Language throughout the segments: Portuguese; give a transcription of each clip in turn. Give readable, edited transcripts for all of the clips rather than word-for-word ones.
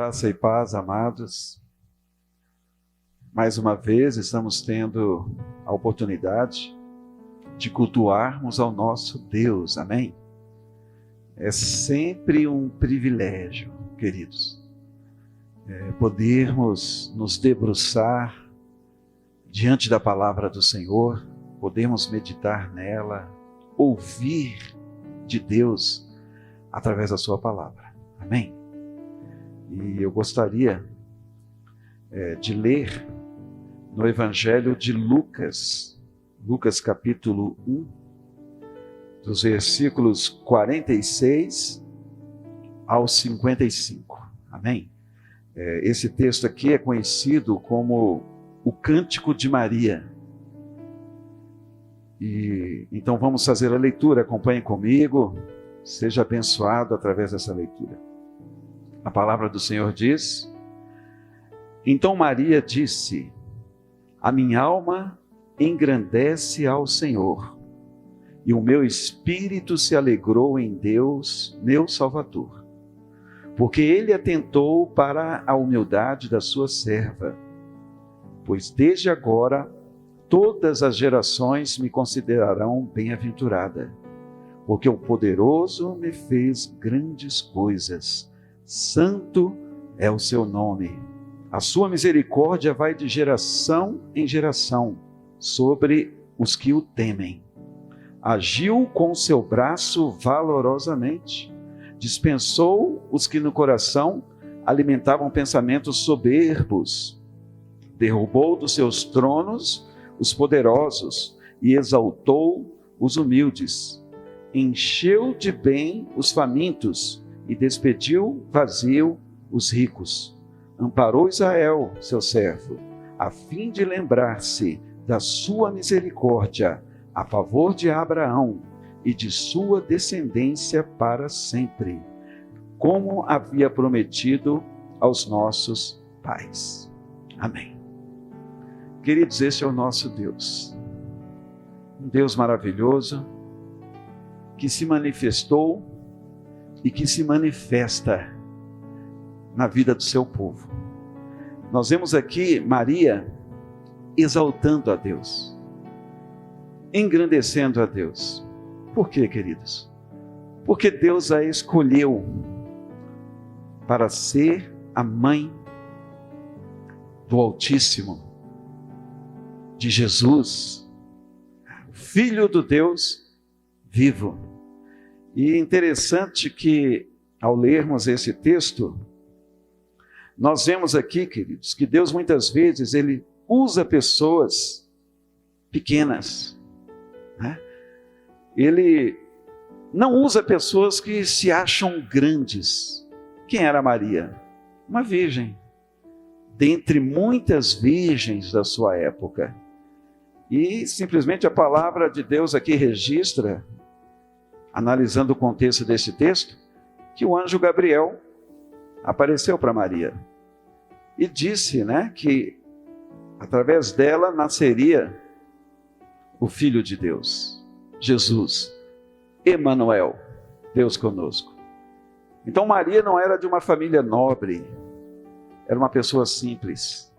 Graça e paz, amados. Mais uma vez estamos tendo a oportunidade de cultuarmos ao nosso Deus, amém? É sempre um privilégio, queridos, podermos nos debruçar diante da palavra do Senhor, podermos meditar nela, ouvir de Deus através da sua palavra, amém? E eu gostaria de ler no Evangelho de Lucas, Lucas capítulo 1, dos versículos 46 ao 55, amém? Esse texto aqui é conhecido como o Cântico de Maria. E então vamos fazer a leitura, acompanhem comigo, seja abençoado através dessa leitura. A palavra do Senhor diz: Então Maria disse: A minha alma engrandece ao Senhor, e o meu espírito se alegrou em Deus, meu Salvador, porque Ele atentou para a humildade da sua serva. Pois desde agora todas as gerações me considerarão bem-aventurada, porque o Poderoso me fez grandes coisas. Santo é o seu nome. A sua misericórdia vai de geração em geração sobre os que o temem. Agiu com seu braço valorosamente. Dispensou os que no coração alimentavam pensamentos soberbos. Derrubou dos seus tronos os poderosos e exaltou os humildes. Encheu de bem os famintos e despediu vazio os ricos. Amparou Israel, seu servo, a fim de lembrar-se da sua misericórdia a favor de Abraão e de sua descendência para sempre, como havia prometido aos nossos pais. Amém. Queridos, esse é o nosso Deus. Um Deus maravilhoso, que se manifestou e que se manifesta na vida do seu povo. Nós vemos aqui Maria exaltando a Deus, engrandecendo a Deus. Por quê, queridos? Porque Deus a escolheu para ser a mãe do Altíssimo, de Jesus, o Filho do Deus vivo. E é interessante que, ao lermos esse texto, nós vemos aqui, queridos, que Deus muitas vezes Ele usa pessoas pequenas, né? Ele não usa pessoas que se acham grandes. Quem era Maria? Uma virgem, dentre muitas virgens da sua época. E simplesmente a palavra de Deus aqui registra, analisando o contexto desse texto, que o anjo Gabriel apareceu para Maria e disse, que através dela nasceria o Filho de Deus, Jesus, Emanuel, Deus conosco. Então Maria não era de uma família nobre, era uma pessoa simples,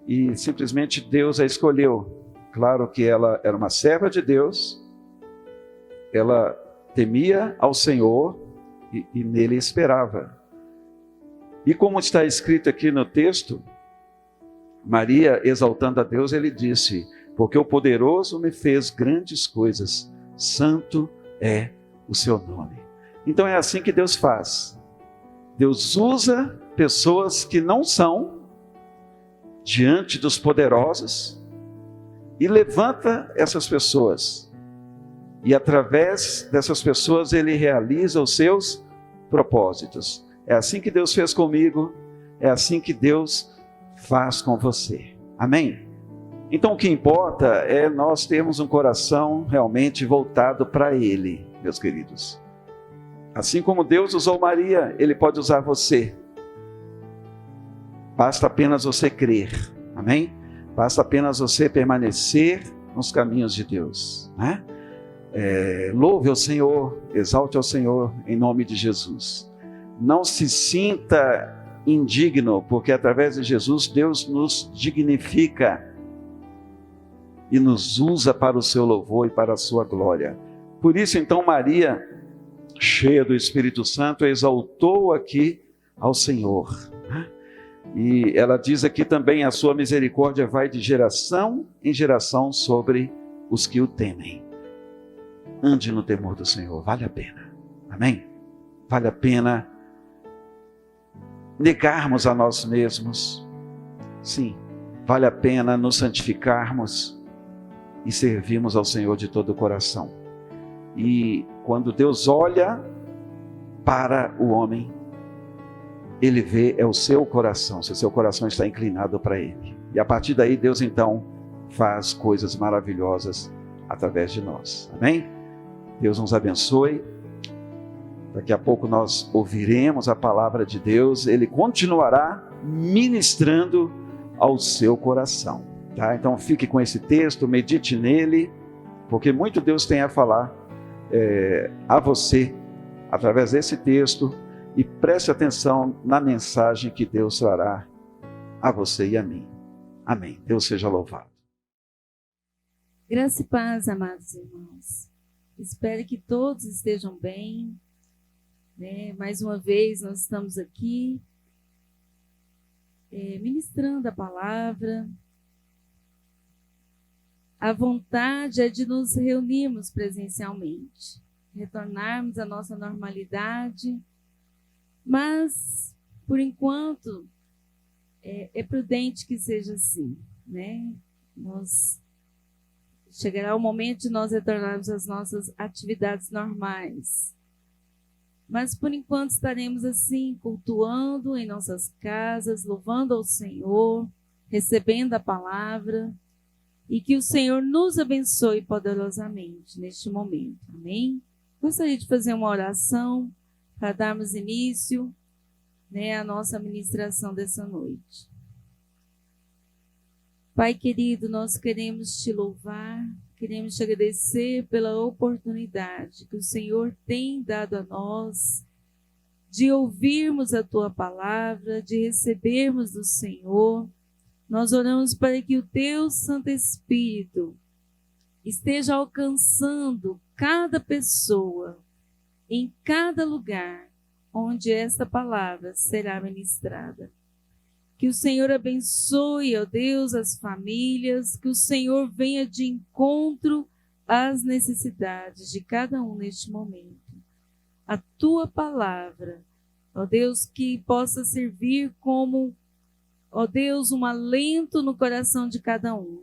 e simplesmente Deus a escolheu. Claro que ela era uma serva de Deus, ela temia ao Senhor e nele esperava. E como está escrito aqui no texto, Maria, exaltando a Deus, ele disse: porque o Poderoso me fez grandes coisas, santo é o seu nome. Então é assim que Deus faz. Deus usa pessoas que não são diante dos poderosos e levanta essas pessoas. E através dessas pessoas Ele realiza os seus propósitos. É assim que Deus fez comigo, é assim que Deus faz com você. Amém? Então o que importa é nós termos um coração realmente voltado para Ele, meus queridos. Assim como Deus usou Maria, Ele pode usar você. Basta apenas você crer. Amém? Basta apenas você permanecer nos caminhos de Deus, né? Louve ao Senhor, exalte ao Senhor em nome de Jesus. Não se sinta indigno, porque através de Jesus, Deus nos dignifica e nos usa para o seu louvor e para a sua glória. Por isso, então, Maria, cheia do Espírito Santo, exaltou aqui ao Senhor. E ela diz aqui também: a sua misericórdia vai de geração em geração sobre os que o temem. Ande no temor do Senhor, vale a pena. Amém? Vale a pena negarmos a nós mesmos. Sim, vale a pena nos santificarmos e servirmos ao Senhor de todo o coração. E quando Deus olha para o homem, Ele vê o seu coração, se o seu coração está inclinado para Ele. E a partir daí, Deus então faz coisas maravilhosas através de nós. Amém? Deus nos abençoe. Daqui a pouco nós ouviremos a palavra de Deus. Ele continuará ministrando ao seu coração. Tá? Então fique com esse texto, medite nele, porque muito Deus tem a falar a você através desse texto, e preste atenção na mensagem que Deus trará a você e a mim. Amém. Deus seja louvado. Graça e paz, amados irmãos. Espero que todos estejam bem. Mais uma vez nós estamos aqui ministrando a palavra. A vontade é de nos reunirmos presencialmente, retornarmos à nossa normalidade, mas, por enquanto, é prudente que seja assim, né? Chegará o momento de nós retornarmos às nossas atividades normais. Mas, por enquanto, estaremos assim, cultuando em nossas casas, louvando ao Senhor, recebendo a palavra, e que o Senhor nos abençoe poderosamente neste momento. Amém? Gostaria de fazer uma oração para darmos início, à nossa ministração dessa noite. Pai querido, nós queremos te louvar, queremos te agradecer pela oportunidade que o Senhor tem dado a nós de ouvirmos a tua palavra, de recebermos do Senhor. Nós oramos para que o teu Santo Espírito esteja alcançando cada pessoa, em cada lugar onde esta palavra será ministrada. Que o Senhor abençoe, ó Deus, as famílias, que o Senhor venha de encontro às necessidades de cada um neste momento. A tua palavra, ó Deus, que possa servir como, ó Deus, um alento no coração de cada um.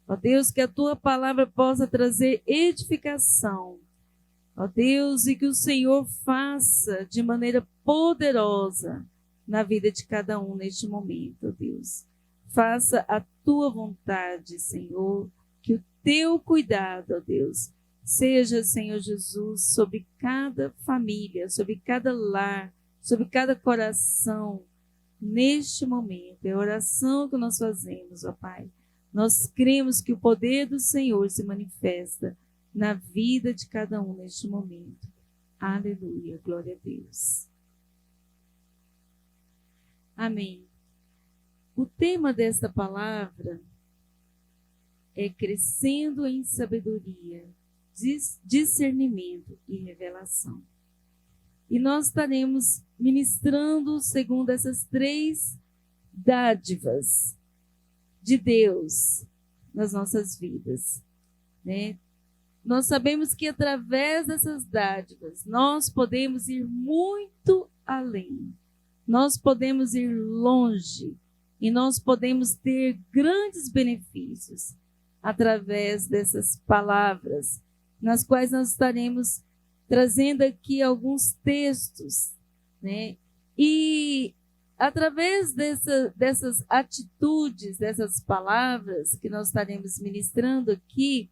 Ó Deus, que a tua palavra possa trazer edificação, ó Deus, e que o Senhor faça de maneira poderosa na vida de cada um neste momento, ó Deus. Faça a tua vontade, Senhor, que o teu cuidado, ó Deus, seja, Senhor Jesus, sobre cada família, sobre cada lar, sobre cada coração, neste momento. É a oração que nós fazemos, ó Pai. Nós cremos que o poder do Senhor se manifesta na vida de cada um neste momento. Aleluia, glória a Deus. Amém. O tema desta palavra é crescendo em sabedoria, discernimento e revelação. E nós estaremos ministrando segundo essas 3 dádivas de Deus nas nossas vidas, né? Nós sabemos que através dessas dádivas nós podemos ir muito além, nós podemos ir longe e nós podemos ter grandes benefícios através dessas palavras, nas quais nós estaremos trazendo aqui alguns textos, né? E através dessas atitudes, dessas palavras que nós estaremos ministrando aqui,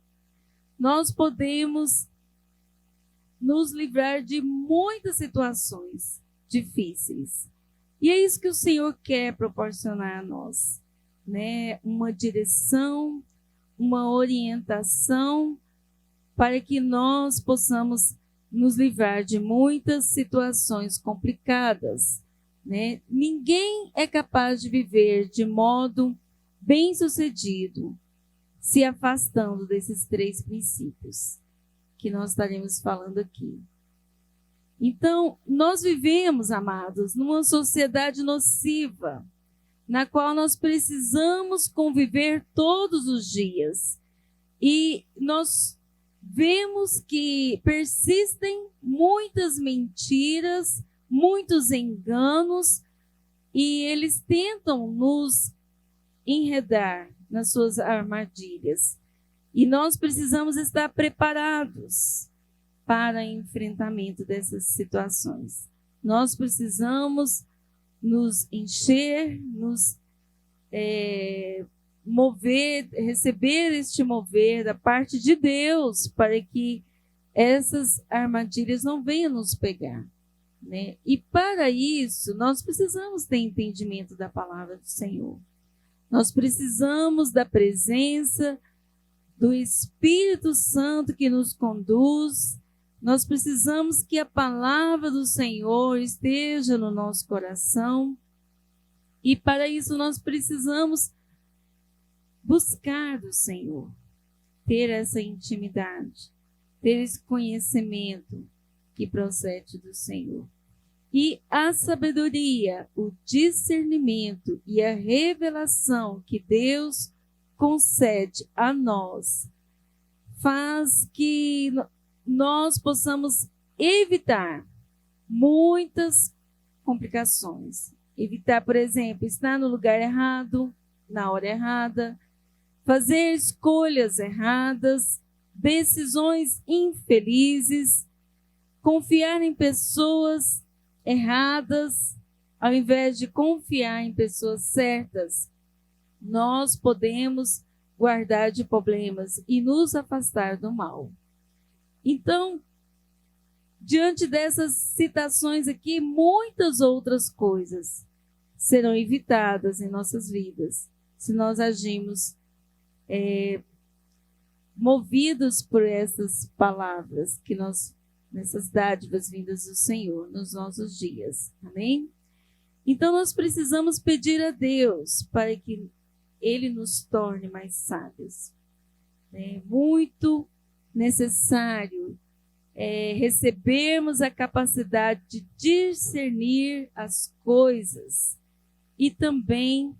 nós podemos nos livrar de muitas situações difíceis. E é isso que o Senhor quer proporcionar a nós, né? Uma direção, uma orientação para que nós possamos nos livrar de muitas situações complicadas, né? Ninguém é capaz de viver de modo bem-sucedido se afastando desses 3 princípios que nós estaremos falando aqui. Então, nós vivemos, amados, numa sociedade nociva, na qual nós precisamos conviver todos os dias. E nós vemos que persistem muitas mentiras, muitos enganos, e eles tentam nos enredar nas suas armadilhas. E nós precisamos estar preparados para enfrentamento dessas situações. Nós precisamos nos encher, nos mover, receber este mover da parte de Deus, para que essas armadilhas não venham nos pegar, né? E para isso, nós precisamos ter entendimento da palavra do Senhor. Nós precisamos da presença do Espírito Santo que nos conduz. Nós precisamos que a palavra do Senhor esteja no nosso coração. E para isso nós precisamos buscar do Senhor, ter essa intimidade, ter esse conhecimento que procede do Senhor. E a sabedoria, o discernimento e a revelação que Deus concede a nós faz que nós possamos evitar muitas complicações. Evitar, por exemplo, estar no lugar errado, na hora errada, fazer escolhas erradas, decisões infelizes, confiar em pessoas erradas, ao invés de confiar em pessoas certas. Nós podemos guardar de problemas e nos afastar do mal. Então, diante dessas citações aqui, muitas outras coisas serão evitadas em nossas vidas, se nós agimos movidos por essas palavras que nessas dádivas vindas do Senhor nos nossos dias. Amém? Então nós precisamos pedir a Deus para que Ele nos torne mais sábios. É muito necessário recebermos a capacidade de discernir as coisas e também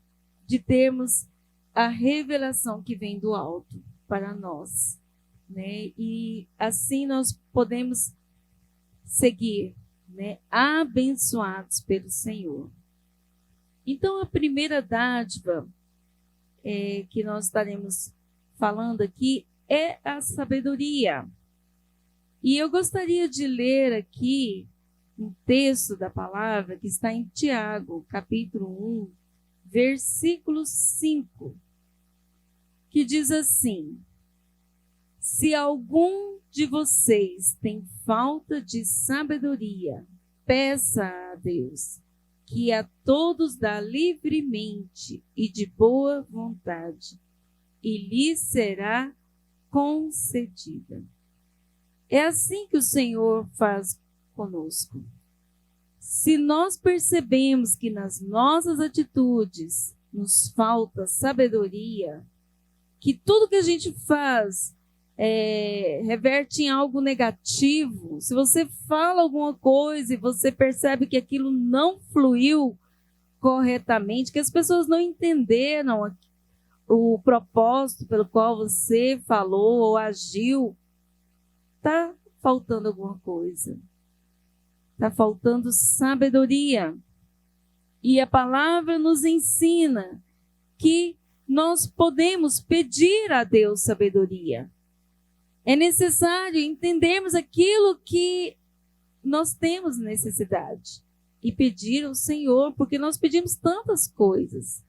de termos a revelação que vem do alto para nós, né? E assim nós podemos seguir, né, abençoados pelo Senhor. Então, a primeira dádiva que nós estaremos falando aqui é a sabedoria. E eu gostaria de ler aqui um texto da palavra que está em Tiago, capítulo 1, versículo 5, que diz assim: se algum de vocês tem falta de sabedoria, peça a Deus, que a todos dá livremente e de boa vontade, e lhe será concedida. É assim que o Senhor faz conosco. Se nós percebemos que nas nossas atitudes nos falta sabedoria, que tudo que a gente faz reverte em algo negativo, se você fala alguma coisa e você percebe que aquilo não fluiu corretamente, que as pessoas não entenderam o propósito pelo qual você falou ou agiu, está faltando alguma coisa. Está faltando sabedoria. E a palavra nos ensina que nós podemos pedir a Deus sabedoria. É necessário entendermos aquilo que nós temos necessidade e pedir ao Senhor, porque nós pedimos tantas coisas.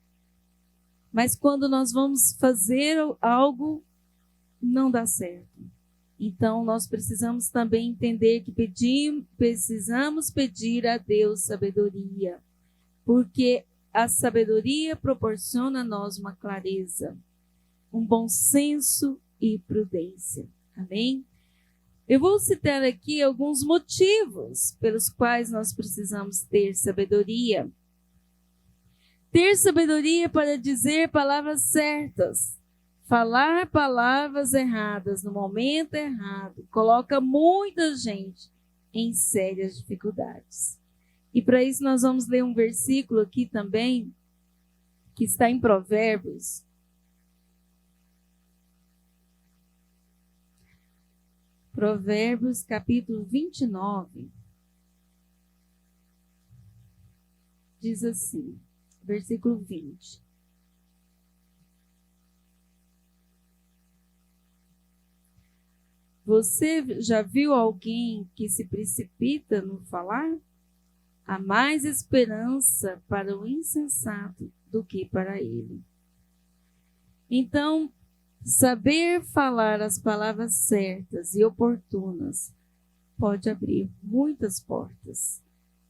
Mas quando nós vamos fazer algo, não dá certo. Então, nós precisamos também entender que precisamos pedir a Deus sabedoria, porque a sabedoria proporciona a nós uma clareza, um bom senso e prudência. Amém? Eu vou citar aqui alguns motivos pelos quais nós precisamos ter sabedoria. Ter sabedoria para dizer palavras certas. Falar palavras erradas no momento errado coloca muita gente em sérias dificuldades. E para isso nós vamos ler um versículo aqui também, que está em Provérbios. Provérbios, capítulo 29. Diz assim, versículo 20. Você já viu alguém que se precipita no falar? Há mais esperança para o insensato do que para ele. Então, saber falar as palavras certas e oportunas pode abrir muitas portas,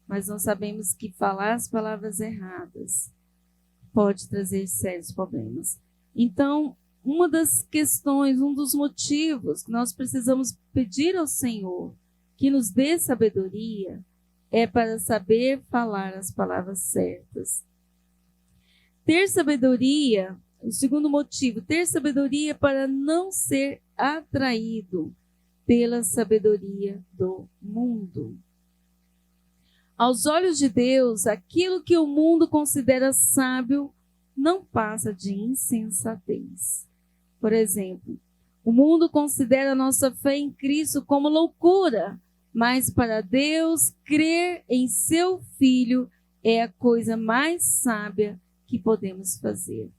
mas não sabemos que falar as palavras erradas pode trazer sérios problemas. Então, uma das questões, um dos motivos que nós precisamos pedir ao Senhor que nos dê sabedoria é para saber falar as palavras certas. Ter sabedoria, o segundo motivo, ter sabedoria para não ser atraído pela sabedoria do mundo. Aos olhos de Deus, aquilo que o mundo considera sábio não passa de insensatez. Por exemplo, o mundo considera a nossa fé em Cristo como loucura, mas para Deus, crer em seu Filho é a coisa mais sábia que podemos fazer.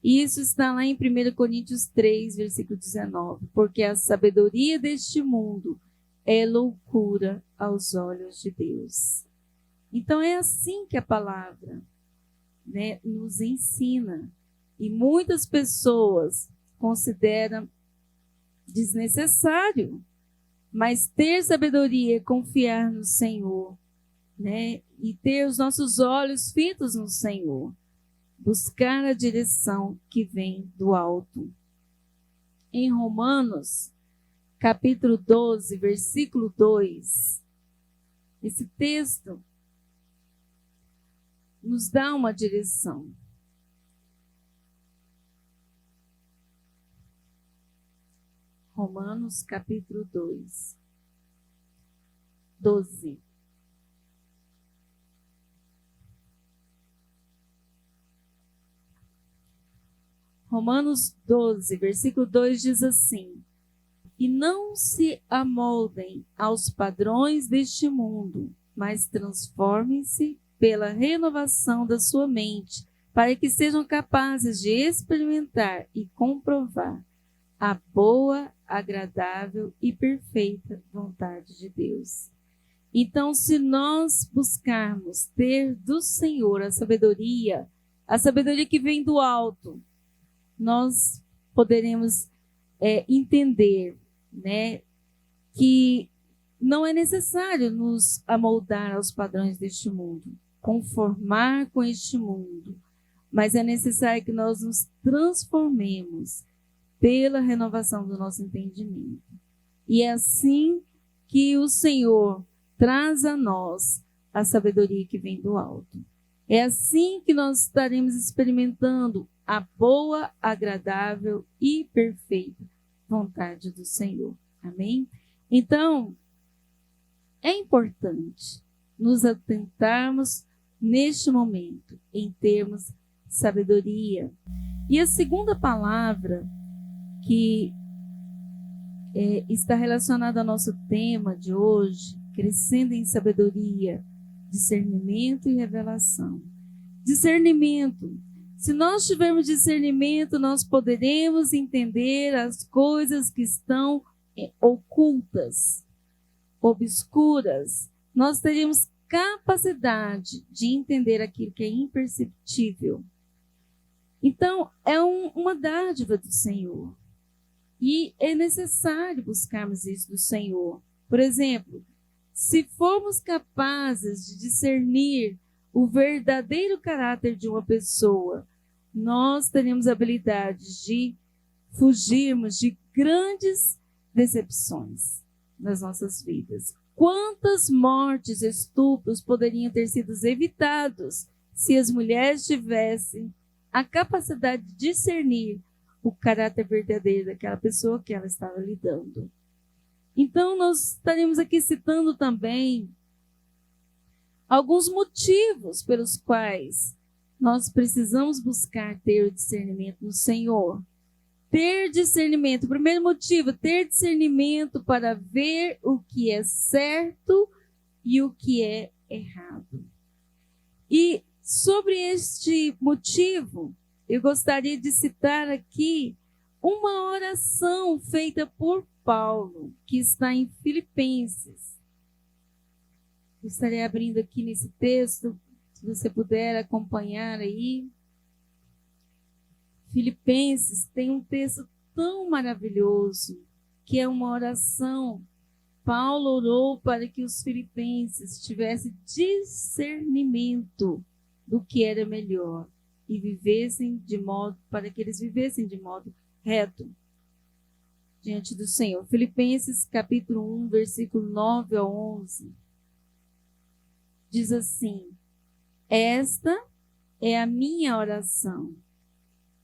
E isso está lá em 1 Coríntios 3, versículo 19. Porque a sabedoria deste mundo é loucura aos olhos de Deus. Então é assim que a palavra, nos ensina. E muitas pessoas consideram desnecessário, mas ter sabedoria, confiar no Senhor, e ter os nossos olhos fitos no Senhor, buscar a direção que vem do alto. Em Romanos, capítulo 12, versículo 2, esse texto nos dá uma direção. Romanos, capítulo 2, 12. Romanos 12, versículo 2 diz assim: E não se amoldem aos padrões deste mundo, mas transformem-se pela renovação da sua mente, para que sejam capazes de experimentar e comprovar a boa, agradável e perfeita vontade de Deus. Então, se nós buscarmos ter do Senhor a sabedoria que vem do alto, nós poderemos entender, que não é necessário nos amoldar aos padrões deste mundo, conformar com este mundo, mas é necessário que nós nos transformemos pela renovação do nosso entendimento. E é assim que o Senhor traz a nós a sabedoria que vem do alto. É assim que nós estaremos experimentando a boa, agradável e perfeita vontade do Senhor. Amém? Então, é importante nos atentarmos neste momento em termos sabedoria. E a segunda palavra que está relacionada ao nosso tema de hoje, crescendo em sabedoria, discernimento e revelação. Discernimento. Se nós tivermos discernimento, nós poderemos entender as coisas que estão ocultas, obscuras. Nós teremos capacidade de entender aquilo que é imperceptível. Então, é uma dádiva do Senhor. E é necessário buscarmos isso do Senhor. Por exemplo, se formos capazes de discernir o verdadeiro caráter de uma pessoa, nós teremos habilidade de fugirmos de grandes decepções. nas nossas vidas. Quantas mortes, estupros poderiam ter sido evitados se as mulheres tivessem a capacidade de discernir o caráter verdadeiro daquela pessoa que ela estava lidando. Então, nós estaremos aqui citando também alguns motivos pelos quais nós precisamos buscar ter o discernimento no Senhor. Ter discernimento, o primeiro motivo, ter discernimento para ver o que é certo e o que é errado. E sobre este motivo, eu gostaria de citar aqui uma oração feita por Paulo, que está em Filipenses. Eu estarei abrindo aqui nesse texto, se você puder acompanhar aí. Filipenses tem um texto tão maravilhoso, que é uma oração. Paulo orou para que os filipenses tivessem discernimento do que era melhor e para que eles vivessem de modo reto diante do Senhor. Filipenses capítulo 1, versículo 9 a 11. Diz assim: esta é a minha oração,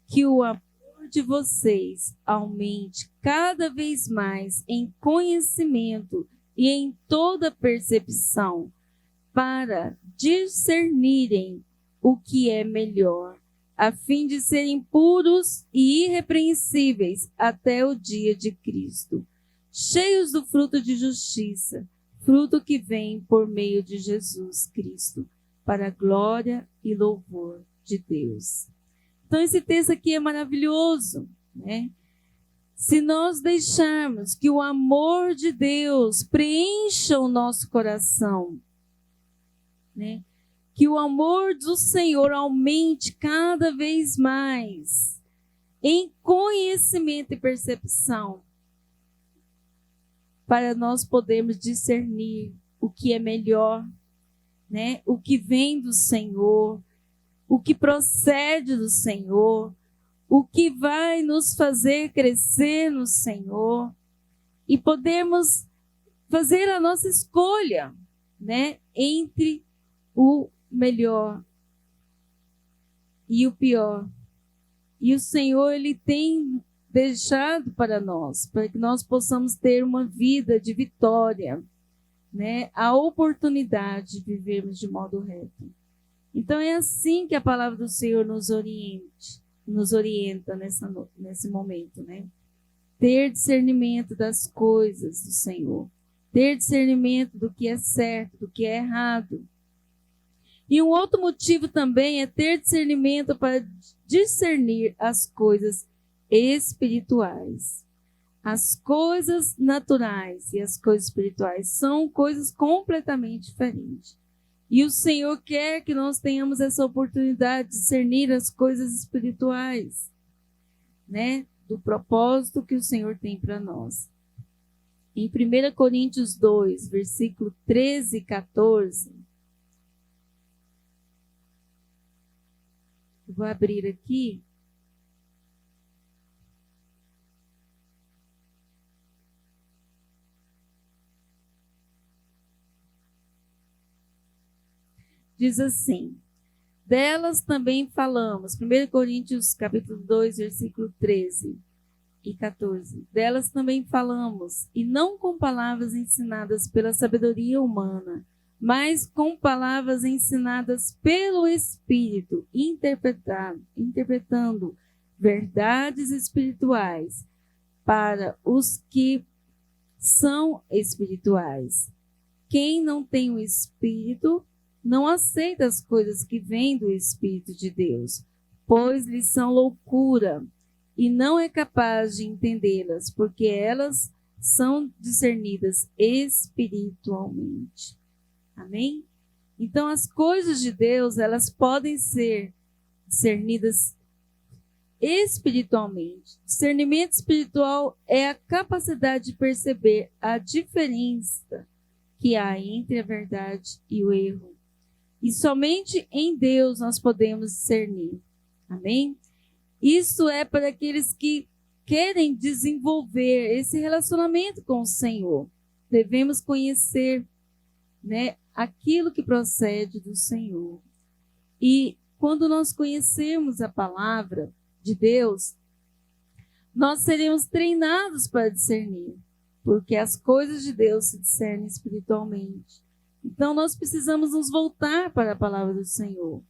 que o amor de vocês aumente cada vez mais em conhecimento e em toda percepção, para discernirem o que é melhor, a fim de serem puros e irrepreensíveis até o dia de Cristo, cheios do fruto de justiça, fruto que vem por meio de Jesus Cristo, para a glória e louvor de Deus. Então, esse texto aqui é maravilhoso, né? Se nós deixarmos que o amor de Deus preencha o nosso coração, né? Que o amor do Senhor aumente cada vez mais em conhecimento e percepção, para nós podermos discernir o que é melhor, né? O que vem do Senhor, o que procede do Senhor, o que vai nos fazer crescer no Senhor, e podermos fazer a nossa escolha, né, entre o melhor e o pior. E o Senhor, Ele tem deixado para que nós possamos ter uma vida de vitória, né, a oportunidade de vivermos de modo reto. Então é assim que a palavra do Senhor nos orienta nesse momento, né? Ter discernimento das coisas do Senhor, ter discernimento do que é certo, do que é errado. E um outro motivo também é ter discernimento para discernir as coisas espirituais. As coisas naturais e as coisas espirituais são coisas completamente diferentes. E o Senhor quer que nós tenhamos essa oportunidade de discernir as coisas espirituais, né? Do propósito que o Senhor tem para nós. Em 1 Coríntios 2, versículo 13 e 14. Eu vou abrir aqui. Diz assim: delas também falamos, 1 Coríntios capítulo 2, versículo 13 e 14. Delas também falamos, e não com palavras ensinadas pela sabedoria humana, mas com palavras ensinadas pelo Espírito, interpretando verdades espirituais para os que são espirituais. Quem não tem o Espírito não aceita as coisas que vêm do Espírito de Deus, pois lhes são loucura, e não é capaz de entendê-las, porque elas são discernidas espiritualmente. Amém? Então, as coisas de Deus, elas podem ser discernidas espiritualmente. Discernimento espiritual é a capacidade de perceber a diferença que há entre a verdade e o erro. E somente em Deus nós podemos discernir. Amém? Isso é para aqueles que querem desenvolver esse relacionamento com o Senhor. devemos conhecer, né, aquilo que procede do Senhor. E quando nós conhecemos a palavra de Deus, nós seremos treinados para discernir, porque as coisas de Deus se discernem espiritualmente. Então, nós precisamos nos voltar para a palavra do Senhor.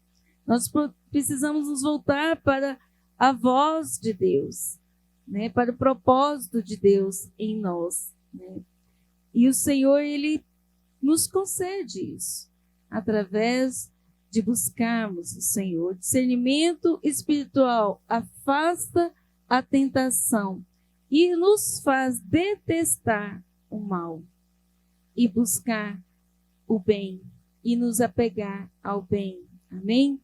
Nós precisamos nos voltar para a voz de Deus, né? Para o propósito de Deus em nós, né? E o Senhor, Ele nos concede isso, através de buscarmos o Senhor. Discernimento espiritual afasta a tentação e nos faz detestar o mal e buscar o bem e nos apegar ao bem. Amém?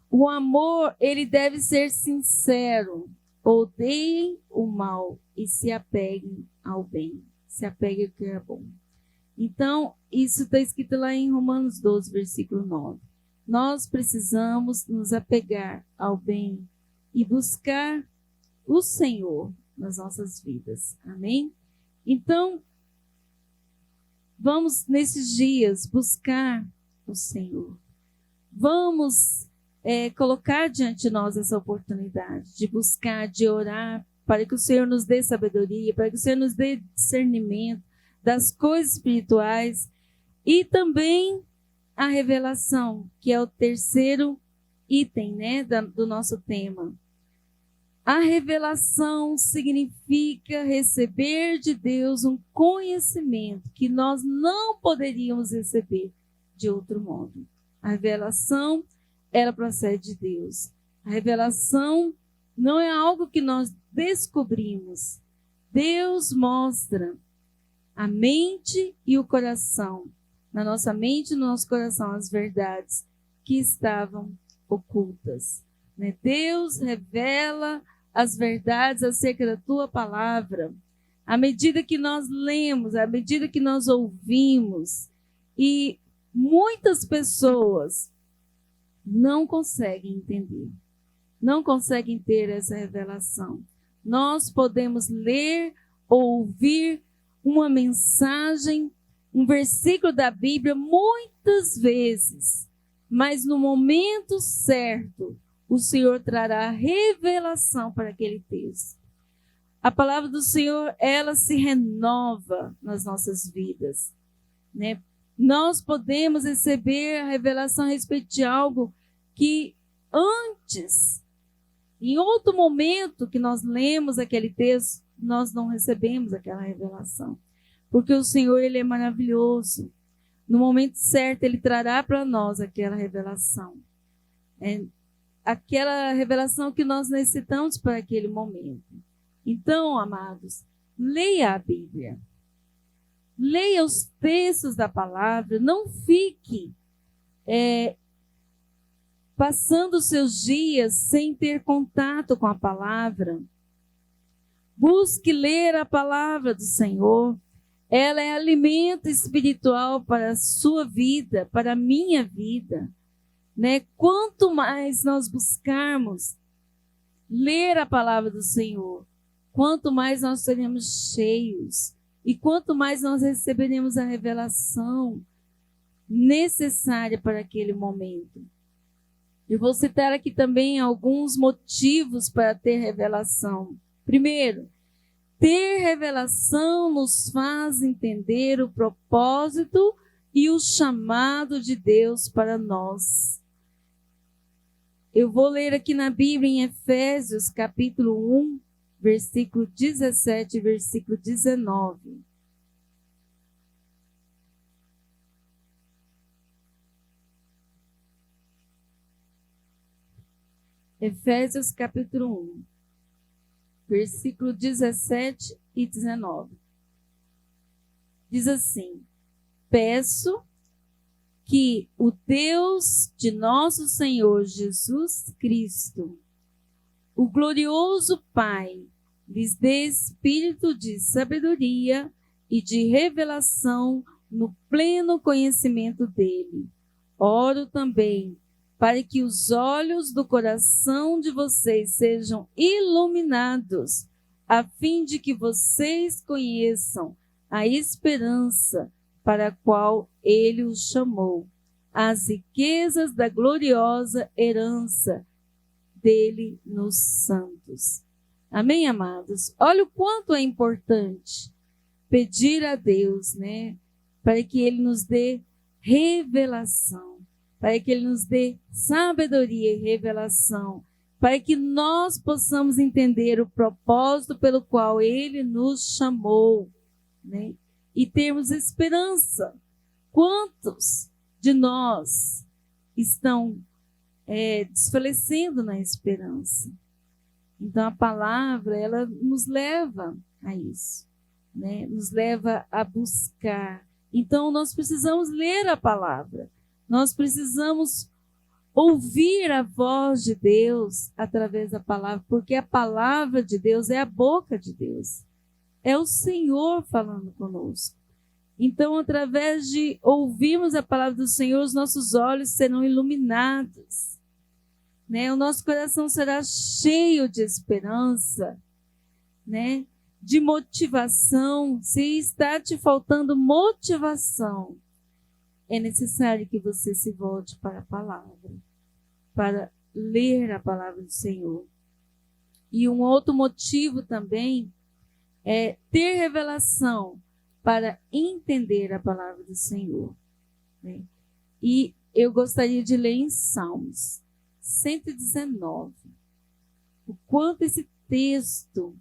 O amor, ele deve ser sincero. Odeiem o mal e se apeguem ao bem. Se apeguem ao que é bom. Então, isso está escrito lá em Romanos 12, versículo 9. Nós precisamos nos apegar ao bem e buscar o Senhor nas nossas vidas. Amém? Então, vamos nesses dias buscar o Senhor. Vamos colocar diante de nós essa oportunidade de buscar, de orar, para que o Senhor nos dê sabedoria, para que o Senhor nos dê discernimento das coisas espirituais e também a revelação, que é o terceiro item, né, do nosso tema. A revelação significa receber de Deus um conhecimento que nós não poderíamos receber de outro modo. A revelação, ela procede de Deus. A revelação não é algo que nós descobrimos. Deus mostra a mente e o coração, na nossa mente e no nosso coração, as verdades que estavam ocultas. Né? Deus revela as verdades acerca da tua palavra, à medida que nós lemos, à medida que nós ouvimos. E muitas pessoas não conseguem entender, não conseguem ter essa revelação. Nós podemos ler ou ouvir uma mensagem, um versículo da Bíblia muitas vezes, mas no momento certo, o Senhor trará revelação para aquele texto. A palavra do Senhor, ela se renova nas nossas vidas, né? Nós podemos receber a revelação a respeito de algo que antes, em outro momento que nós lemos aquele texto, nós não recebemos aquela revelação. Porque o Senhor, Ele é maravilhoso. No momento certo, Ele trará para nós aquela revelação. Aquela revelação que nós necessitamos para aquele momento. Então, amados, leia a Bíblia. Leia os textos da palavra. Não fique passando os seus dias sem ter contato com a palavra. Busque ler a palavra do Senhor. Ela é alimento espiritual para a sua vida, para a minha vida. Né? Quanto mais nós buscarmos ler a palavra do Senhor, quanto mais nós seremos cheios e quanto mais nós receberemos a revelação necessária para aquele momento. Eu vou citar aqui também alguns motivos para ter revelação. Primeiro, ter revelação nos faz entender o propósito e o chamado de Deus para nós. Eu vou ler aqui na Bíblia em Efésios, capítulo 1, versículo 17 e versículo 19. Efésios, capítulo 1, versículo 17 e 19. Diz assim: peço que o Deus de nosso Senhor Jesus Cristo, o glorioso Pai, lhes dê espírito de sabedoria e de revelação no pleno conhecimento dele. Oro também para que os olhos do coração de vocês sejam iluminados, a fim de que vocês conheçam a esperança para a qual ele os chamou, as riquezas da gloriosa herança dele nos santos. Amém, amados? Olha o quanto é importante pedir a Deus, né, para que ele nos dê revelação, para que ele nos dê sabedoria e revelação, para que nós possamos entender o propósito pelo qual ele nos chamou, né, e termos esperança. Quantos de nós estão desfalecendo na esperança? Então a palavra, ela nos leva a isso, né? Nos leva a buscar. Então nós precisamos ler a palavra, nós precisamos ouvir a voz de Deus através da palavra, porque a palavra de Deus é a boca de Deus, é o Senhor falando conosco. Então, através de ouvirmos a palavra do Senhor, os nossos olhos serão iluminados, né? O nosso coração será cheio de esperança, né? De motivação. Se está te faltando motivação, é necessário que você se volte para a palavra, para ler a palavra do Senhor. E um outro motivo também é ter revelação para entender a palavra do Senhor, né? E eu gostaria de ler em Salmos 119, o quanto esse texto,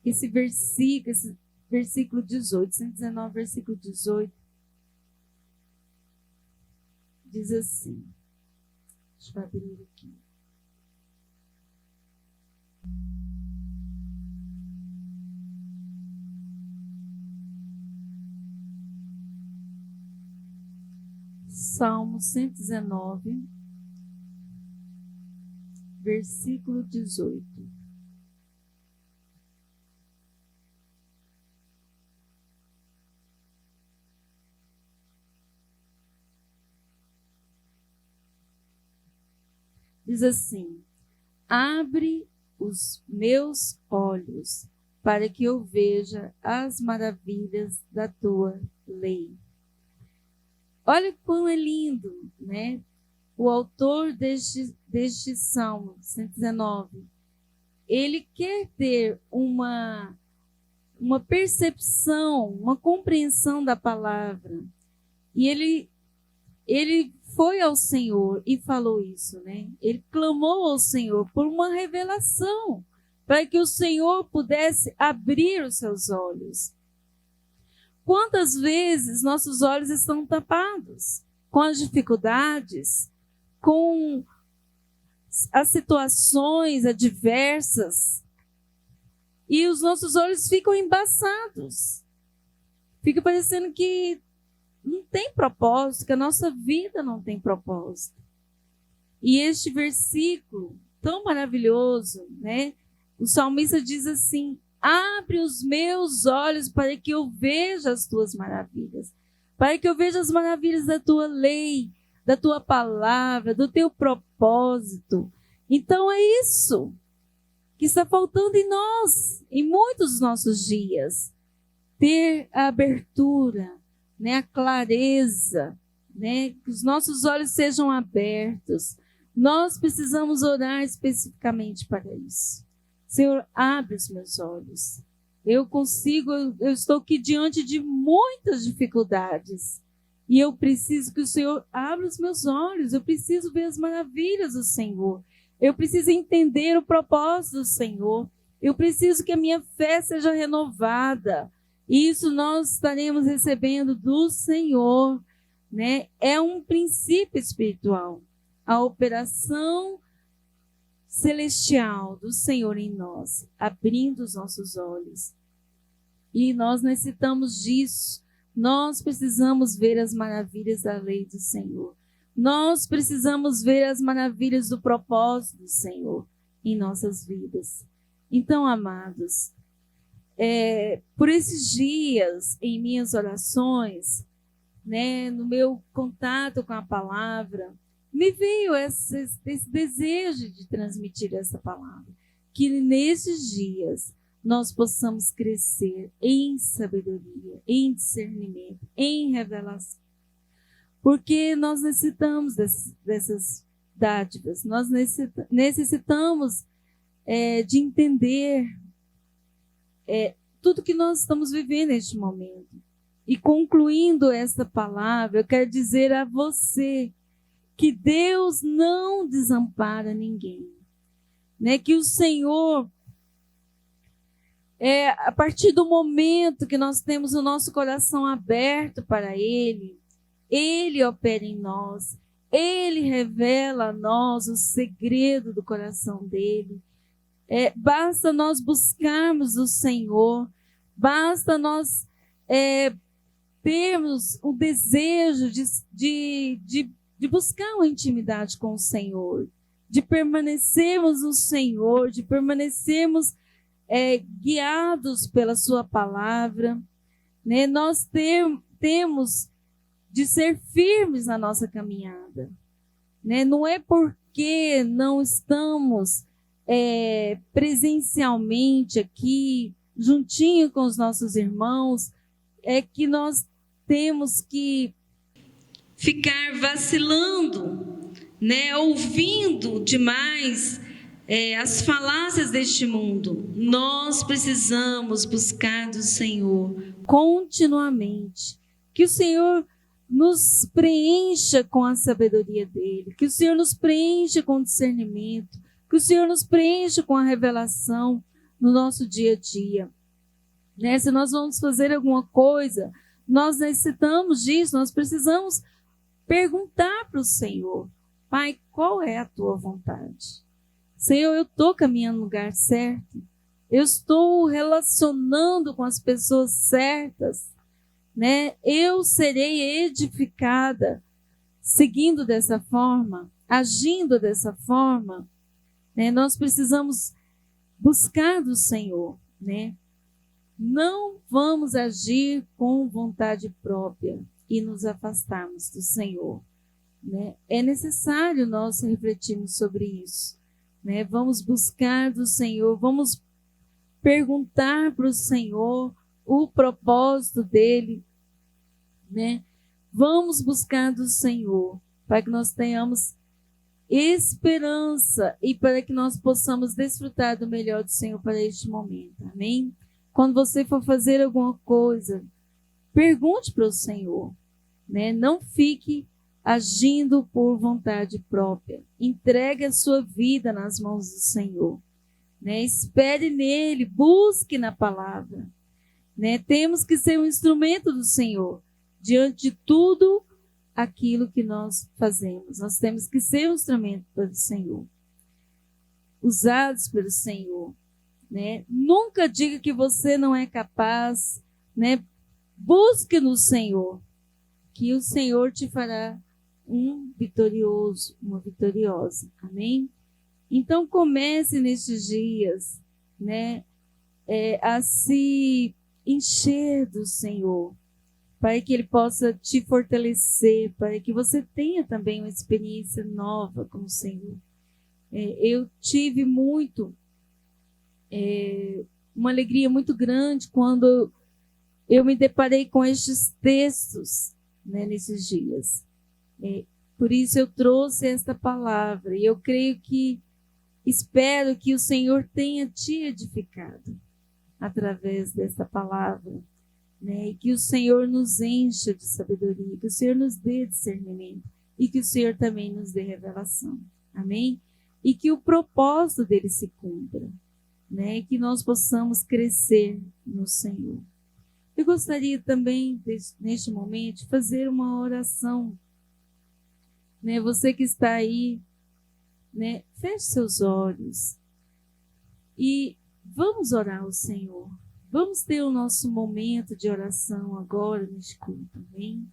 esse versículo 18, 119, versículo 18, diz assim, deixa eu abrir aqui. Salmo 119, versículo 18. Diz assim: abre os meus olhos para que eu veja as maravilhas da tua lei. Olha como é lindo, né? O autor deste Salmo 119, ele quer ter uma percepção, uma compreensão da palavra. E ele foi ao Senhor e falou isso, né? Ele clamou ao Senhor por uma revelação, para que o Senhor pudesse abrir os seus olhos. Quantas vezes nossos olhos estão tapados com as dificuldades, com as situações adversas, e os nossos olhos ficam embaçados. Fica parecendo que não tem propósito, que a nossa vida não tem propósito. E este versículo tão maravilhoso, né? O salmista diz assim: abre os meus olhos para que eu veja as tuas maravilhas, para que eu veja as maravilhas da tua lei, da tua palavra, do teu propósito. Então é isso que está faltando em nós, em muitos dos nossos dias. Ter a abertura, né, a clareza, né, que os nossos olhos sejam abertos. Nós precisamos orar especificamente para isso. Senhor, abre os meus olhos. Eu estou aqui diante de muitas dificuldades. E eu preciso que o Senhor abra os meus olhos. Eu preciso ver as maravilhas do Senhor. Eu preciso entender o propósito do Senhor. Eu preciso que a minha fé seja renovada. Isso nós estaremos recebendo do Senhor, né? É um princípio espiritual. A operação celestial do Senhor em nós, abrindo os nossos olhos. E nós necessitamos disso. Nós precisamos ver as maravilhas da lei do Senhor. Nós precisamos ver as maravilhas do propósito do Senhor em nossas vidas. Então, amados, por esses dias, em minhas orações, né, no meu contato com a palavra, me veio esse desejo de transmitir essa palavra. Que nesses dias nós possamos crescer em sabedoria, em discernimento, em revelação. Porque nós necessitamos dessas dádivas, nós necessitamos de entender tudo que nós estamos vivendo neste momento. E concluindo esta palavra, eu quero dizer a você que Deus não desampara ninguém, né? Que o Senhor, a partir do momento que nós temos o nosso coração aberto para Ele, Ele opera em nós, Ele revela a nós o segredo do coração dEle. Basta nós buscarmos o Senhor, basta nós termos o desejo de buscar uma intimidade com o Senhor, de permanecermos no Senhor, de permanecermos guiados pela sua palavra, né? Nós temos de ser firmes na nossa caminhada, né? Não é porque não estamos presencialmente aqui, juntinho com os nossos irmãos, que nós temos que ficar vacilando, né? Ouvindo demais as falácias deste mundo. Nós precisamos buscar do Senhor continuamente. Que o Senhor nos preencha com a sabedoria dEle. Que o Senhor nos preencha com discernimento. Que o Senhor nos preencha com a revelação no nosso dia a dia. Né? Se nós vamos fazer alguma coisa, nós necessitamos disso, nós precisamos perguntar para o Senhor: Pai, qual é a tua vontade? Senhor, eu estou caminhando no lugar certo? Eu estou relacionando com as pessoas certas? Né? Eu serei edificada seguindo dessa forma, agindo dessa forma? Né? Nós precisamos buscar do Senhor, né? Não vamos agir com vontade própria e nos afastarmos do Senhor, né? É necessário nós refletirmos sobre isso, né? Vamos buscar do Senhor, vamos perguntar para o Senhor o propósito dele, né? Vamos buscar do Senhor para que nós tenhamos esperança e para que nós possamos desfrutar do melhor do Senhor para este momento. Amém? Quando você for fazer alguma coisa, pergunte para o Senhor, né? Não fique agindo por vontade própria. Entregue a sua vida nas mãos do Senhor, né? Espere nele, busque na palavra, né? Temos que ser um instrumento do Senhor diante de tudo aquilo que nós fazemos. Nós temos que ser um instrumento pelo Senhor, usados pelo Senhor, né? Nunca diga que você não é capaz, né? Busque no Senhor, que o Senhor te fará um vitorioso, uma vitoriosa. Amém? Então comece nestes dias, né? A se encher do Senhor, para que Ele possa te fortalecer, para que você tenha também uma experiência nova com o Senhor. Eu tive uma alegria muito grande quando eu me deparei com estes textos, né, nesses dias. Por isso eu trouxe esta palavra, e eu espero que o Senhor tenha te edificado através desta palavra, né? E que o Senhor nos encha de sabedoria, que o Senhor nos dê discernimento e que o Senhor também nos dê revelação. Amém? E que o propósito dele se cumpra, né? E que nós possamos crescer no Senhor. Eu gostaria também, neste momento, de fazer uma oração, né? Você que está aí, né? Feche seus olhos e vamos orar ao Senhor. Vamos ter o nosso momento de oração agora neste culto, amém?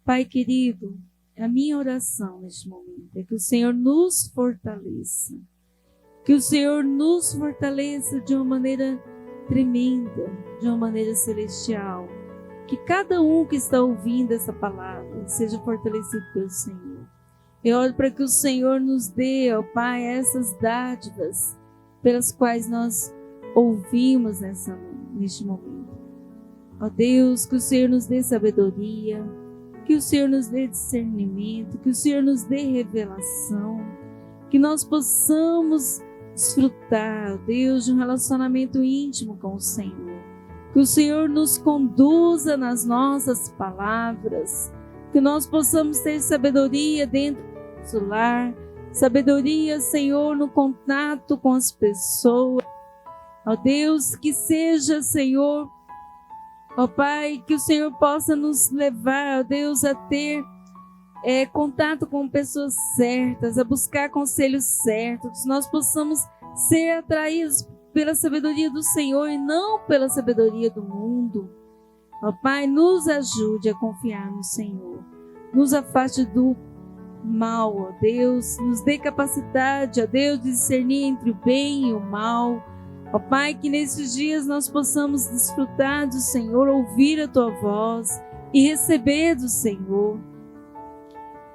Pai querido, a minha oração neste momento é que o Senhor nos fortaleça. Que o Senhor nos fortaleça de uma maneira tremenda, de uma maneira celestial. Que cada um que está ouvindo essa palavra seja fortalecido pelo Senhor. Eu oro para que o Senhor nos dê, ó Pai, essas dádivas pelas quais nós ouvimos neste momento. Ó Deus, que o Senhor nos dê sabedoria, que o Senhor nos dê discernimento, que o Senhor nos dê revelação, que nós possamos desfrutar, ó Deus, de um relacionamento íntimo com o Senhor. Que o Senhor nos conduza nas nossas palavras, que nós possamos ter sabedoria dentro do nosso lar, sabedoria, Senhor, no contato com as pessoas. Ó Deus, que seja, Senhor, ó Pai, que o Senhor possa nos levar, ó Deus, a ter contato com pessoas certas, a buscar conselhos certos, nós possamos ser atraídos pela sabedoria do Senhor e não pela sabedoria do mundo. Ó Pai, nos ajude a confiar no Senhor, nos afaste do mal, ó Deus, nos dê capacidade, ó Deus, de discernir entre o bem e o mal. Ó Pai, que nesses dias nós possamos desfrutar do Senhor, ouvir a Tua voz e receber do Senhor.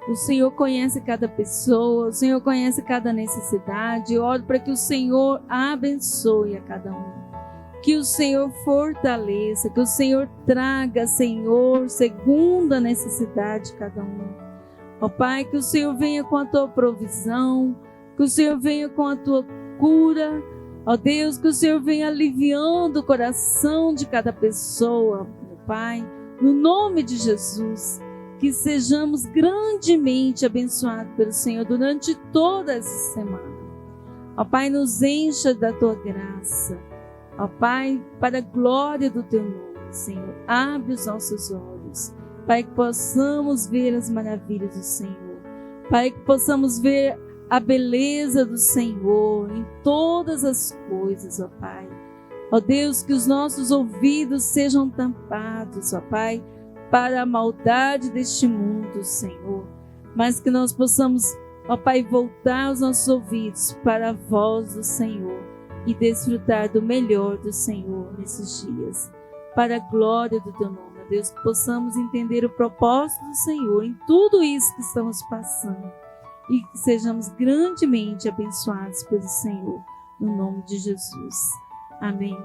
O Senhor conhece cada pessoa, o Senhor conhece cada necessidade. Eu oro para que o Senhor abençoe a cada um. Que o Senhor fortaleça, que o Senhor traga, Senhor, segundo a necessidade de cada um. Ó Pai, que o Senhor venha com a Tua provisão, que o Senhor venha com a Tua cura. Ó Deus, que o Senhor venha aliviando o coração de cada pessoa, meu Pai, no nome de Jesus. Que sejamos grandemente abençoados pelo Senhor durante toda essa semana. Ó Pai, nos encha da Tua graça. Ó Pai, para a glória do Teu nome, Senhor, abre os nossos olhos, Pai, que possamos ver as maravilhas do Senhor, Pai, que possamos ver a beleza do Senhor em todas as coisas, ó Pai. Ó Deus, que os nossos ouvidos sejam tampados, ó Pai, para a maldade deste mundo, Senhor, mas que nós possamos, ó Pai, voltar os nossos ouvidos para a voz do Senhor e desfrutar do melhor do Senhor nesses dias, para a glória do Teu nome, ó Deus, que possamos entender o propósito do Senhor em tudo isso que estamos passando e que sejamos grandemente abençoados pelo Senhor, no nome de Jesus. Amém,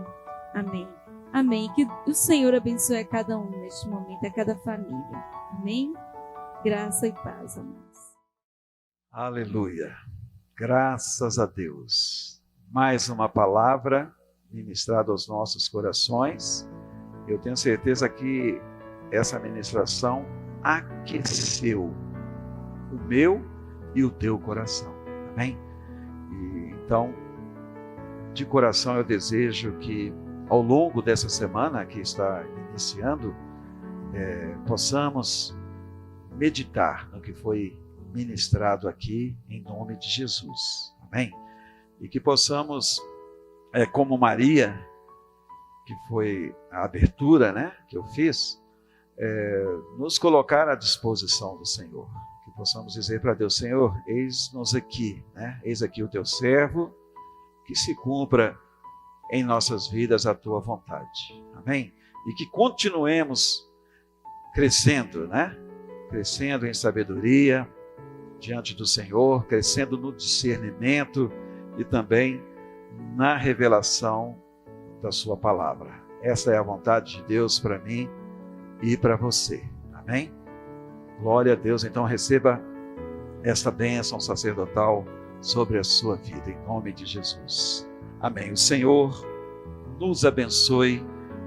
amém. Amém. Que o Senhor abençoe a cada um neste momento, a cada família. Amém. Graça e paz, amados. Aleluia. Graças a Deus. Mais uma palavra ministrada aos nossos corações. Eu tenho certeza que essa ministração aqueceu o meu e o teu coração. Amém? E, então, de coração eu desejo que ao longo dessa semana que está iniciando, possamos meditar no que foi ministrado aqui em nome de Jesus. Amém? E que possamos, como Maria, que foi a abertura, né, que eu fiz, nos colocar à disposição do Senhor. Que possamos dizer para Deus: Senhor, eis-nos aqui, né? Eis aqui o Teu servo, que se cumpra em nossas vidas a Tua vontade. Amém? E que continuemos crescendo, né? Crescendo em sabedoria diante do Senhor, crescendo no discernimento e também na revelação da Sua palavra. Essa é a vontade de Deus para mim e para você. Amém? Glória a Deus. Então receba esta bênção sacerdotal sobre a sua vida, em nome de Jesus. Amém. O Senhor nos abençoe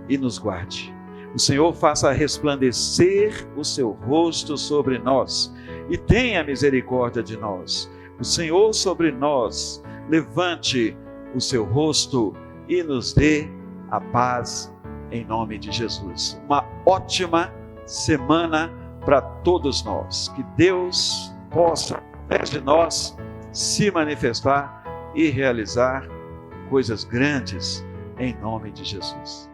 e nos guarde. O Senhor faça resplandecer o seu rosto sobre nós e tenha misericórdia de nós. O Senhor sobre nós levante o seu rosto e nos dê a paz, em nome de Jesus. Uma ótima semana para todos nós. Que Deus possa, através de nós, se manifestar e realizar coisas grandes em nome de Jesus.